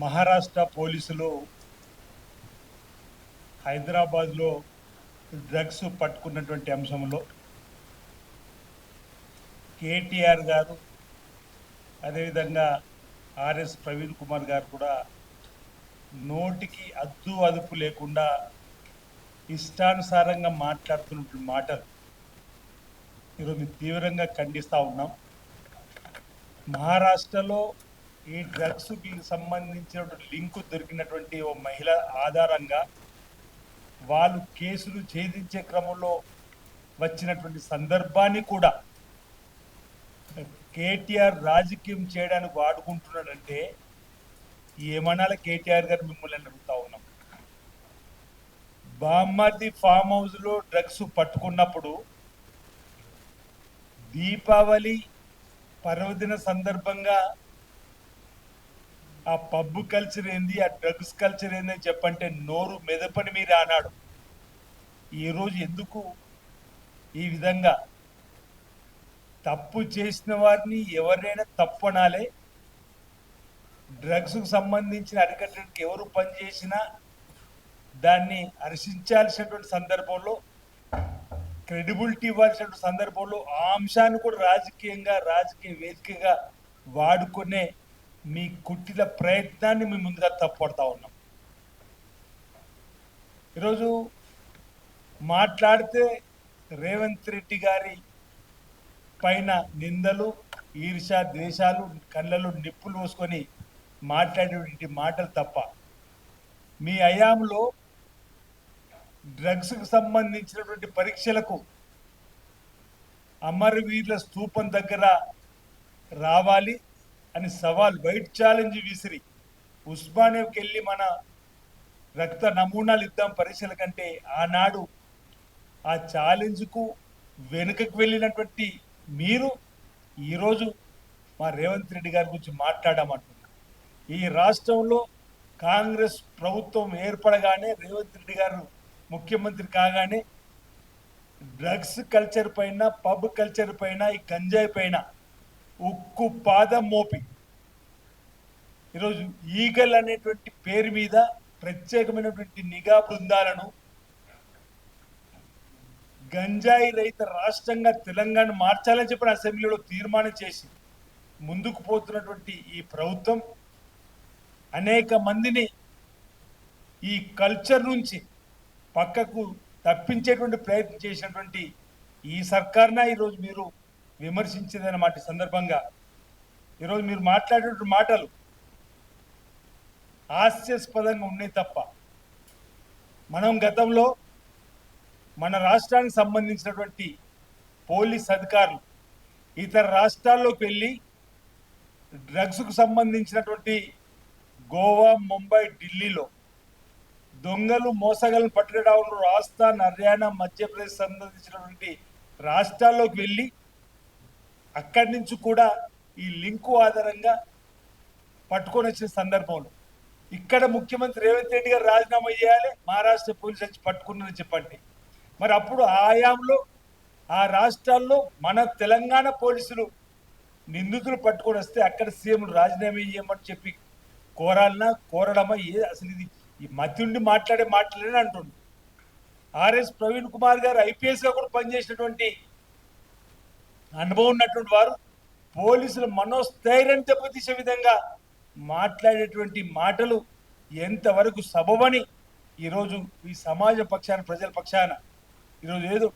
మహారాష్ట్ర పోలీసులు హైదరాబాద్లో డ్రగ్స్ పట్టుకున్నటువంటి అంశంలో కేటీఆర్ గారు అదేవిధంగా ఆర్ఎస్ ప్రవీణ్ కుమార్ గారు కూడా నోటికి అద్దు అదుపు లేకుండా ఇష్టానుసారంగా మాట్లాడుతున్నటువంటి మాటలు ఈరోజు తీవ్రంగా ఖండిస్తూ ఉన్నాం. మహారాష్ట్రలో ఈ డ్రగ్స్కి సంబంధించినటువంటి లింకు దొరికినటువంటి ఓ మహిళ ఆధారంగా వాళ్ళు కేసులు ఛేదించే క్రమంలో వచ్చినటువంటి సందర్భాన్ని కూడా కేటీఆర్ రాజకీయం చేయడానికి వాడుకుంటున్నాడంటే ఏమనాలి? కేటీఆర్ గారు మిమ్మల్ని అడుగుతా ఉన్నాం. బామ్మర్ది ఫామ్ హౌస్లో డ్రగ్స్ పట్టుకున్నప్పుడు దీపావళి పర్వదిన సందర్భంగా ఆ పబ్ కల్చర్ ఏంది, ఆ డ్రగ్స్ కల్చర్ ఏంది అని చెప్పంటే నోరు మెదపని మీరు అన్నాడు. ఈరోజు ఎందుకు ఈ విధంగా తప్పు చేసిన వారిని ఎవరైనా తప్పు అనాలే? డ్రగ్స్కు సంబంధించిన అరికట్టడానికి ఎవరు పనిచేసినా దాన్ని హర్షించాల్సినటువంటి సందర్భంలో, క్రెడిబిలిటీ ఇవ్వాల్సినటువంటి సందర్భంలో ఆ అంశాన్ని కూడా రాజకీయ వేదికగా వాడుకునే మీ కుట్టిల ప్రయత్నాన్ని మీ ముందుగా తప్పుపడతా ఉన్నాం. ఈరోజు మాట్లాడితే రేవంత్ రెడ్డి గారి పైన నిందలు, ఈర్ష, ద్వేషాలు, కళ్ళలో నిప్పులు పోసుకొని మాట్లాడేటువంటి మాటలు తప్ప మీ హయాంలో డ్రగ్స్కు సంబంధించినటువంటి పరీక్షలకు అమరవీరుల స్తూపం దగ్గర రావాలి అని సవాల్, వైట్ ఛాలెంజ్ విసిరి ఉస్మానియాకి వెళ్ళి మన రక్త నమూనాలు ఇద్దాం పరీక్షల కంటే ఆనాడు ఆ ఛాలెంజ్కు వెనుకకు వెళ్ళినటువంటి మీరు ఈరోజు మా రేవంత్ రెడ్డి గారి గురించి మాట్లాడమంటున్నారు. ఈ రాష్ట్రంలో కాంగ్రెస్ ప్రభుత్వం ఏర్పడగానే, రేవంత్ రెడ్డి గారు ముఖ్యమంత్రి కాగానే డ్రగ్స్ కల్చర్ పైన, పబ్ కల్చర్ పైన, ఈ గంజాయి పైన ఉక్కు పాదం మోపి ఈరోజు ఈగల్ అనేటువంటి పేరు మీద ప్రత్యేకమైనటువంటి నిఘా బృందాలను, గంజాయి రహిత రాష్ట్రంగా తెలంగాణ మార్చాలని చెప్పిన అసెంబ్లీలో తీర్మానం చేసి ముందుకు పోతున్నటువంటి ఈ ప్రభుత్వం అనేక మందిని ఈ కల్చర్ నుంచి పక్కకు తప్పించేటువంటి ప్రయత్నం చేసినటువంటి ఈ సర్కార్న ఈరోజు మీరు విమర్శించేదన్నమాట. సందర్భంగా ఈరోజు మీరు మాట్లాడేటువంటి మాటలు హాస్యాస్పదంగా ఉన్నాయి తప్ప, మనం గతంలో మన రాష్ట్రానికి సంబంధించినటువంటి పోలీస్ అధికారులు ఇతర రాష్ట్రాల్లోకి వెళ్ళి డ్రగ్స్కు సంబంధించినటువంటి గోవా, ముంబై, ఢిల్లీలో దొంగలు, మోసగాలను పట్టుకోవడంలో రాజస్థాన్, హర్యానా, మధ్యప్రదేశ్ సంబంధించినటువంటి రాష్ట్రాల్లోకి వెళ్ళి అక్కడి నుంచి కూడా ఈ లింకు ఆధారంగా పట్టుకొని వచ్చిన సందర్భంలో ఇక్కడ ముఖ్యమంత్రి రేవంత్ రెడ్డి గారు రాజీనామా చేయాలి, మహారాష్ట్ర పోలీసు వచ్చి పట్టుకున్నారని చెప్పండి. మరి అప్పుడు ఆయాంలో ఆ రాష్ట్రాల్లో మన తెలంగాణ పోలీసులు నిందితులు పట్టుకొని వస్తే అక్కడ సీఎంలు రాజీనామా చేయమని చెప్పి కోరడమా? అసలు ఇది ఈ మధ్యుండి మాట్లాడే మాటలేని అంటుండు. ఆర్ఎస్ ప్రవీణ్ కుమార్ గారు ఐపీఎస్గా కూడా పనిచేసినటువంటి అనుభవం ఉన్నటువంటి వారు పోలీసుల మనోస్థైర్యాన్ని దెబ్బతీసే విధంగా మాట్లాడేటువంటి మాటలు ఎంతవరకు సబబని ఈరోజు ఈ సమాజ పక్షాన, ప్రజల పక్షాన ఈరోజు ఏదో